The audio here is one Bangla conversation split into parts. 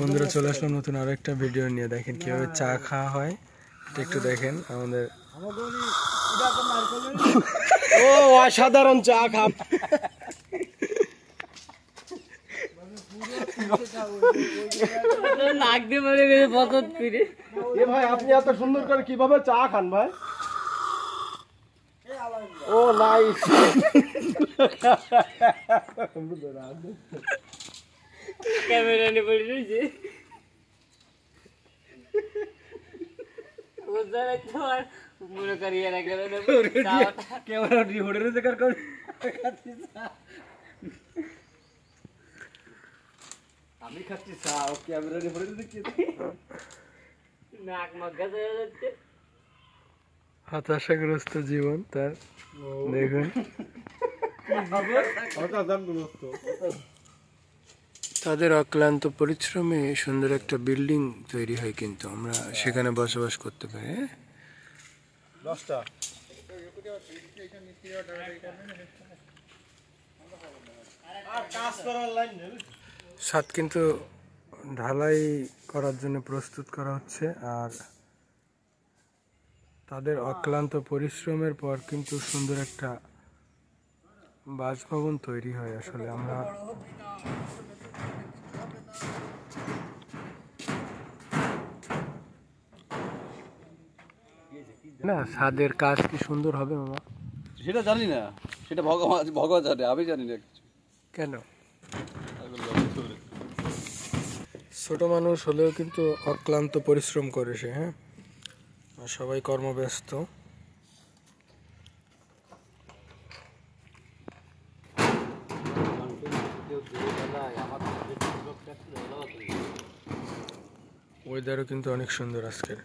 বন্ধুরা চলে আসলাম নতুন আরো একটা ভিডিও নিয়ে। দেখেন কিভাবে চা খাওয়া হয়, একটু দেখেন আমাদের। ও অসাধারণ চা খাপ। ভাই আপনি এত সুন্দর করে কিভাবে চা খান ভাই? ও নাইস। ক্যামেরা নিয়ে পড়ে রয়েছে মনে করিয়ে না ক্যামেরা হোটেল দেখার কর আমি খাচ্ছি চা, ও ক্যামেরা নিয়ে পড়ে দেখছি নাক মগ্গা হয়ে যাচ্ছে। হতাশাগ্রস্ত জীবন তার, দেখুন। তাদের অক্লান্ত পরিশ্রমে সুন্দর একটা বিল্ডিং তৈরি হয়, কিন্তু আমরা সেখানে বসবাস করতে পারি। ছাদ কিন্তু ঢালাই করার জন্য প্রস্তুত করা হচ্ছে, আর তাদের অক্লান্ত পরিশ্রমের পর কিন্তু সুন্দর একটা বাসভবন তৈরি হয়। আসলে আমরা না, ছাদের কাজ কি সুন্দর হবে মামা সেটা জানি না, সেটা ভগবান জানে, আমি জানি না কেন। ছোট মানুষ হলেও কিন্তু অক্লান্ত পরিশ্রম করে সে, হ্যাঁ, সবাই কর্মব্যস্ত। ওয়েদারও কিন্তু অনেক সুন্দর আজকের।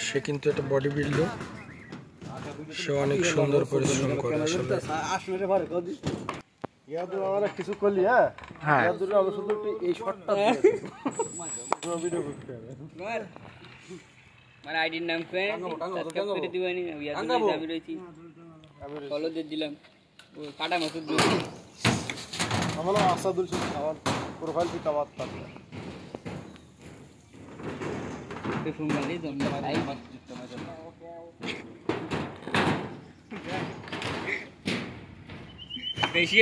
সে কিন্তু একটা বডি বিল্ডার, সে অনেক সুন্দর পরিশ্রম করে আসলে। কিছু করলি, হ্যাঁ আমি শুধু এই শটটা ভিডিও করতে হবে। আমার আইডির নাম সাবস্ক্রাইব করে দিবানি, আমি রয়েছি, ফলো দিয়ে দিলাম। ও কাটা মাসুদ দিও আমার নাম আসাদুল শেখ, আমার প্রোফাইল পিক আমার থাকে। ফোন মারি জমা ভাই বেশি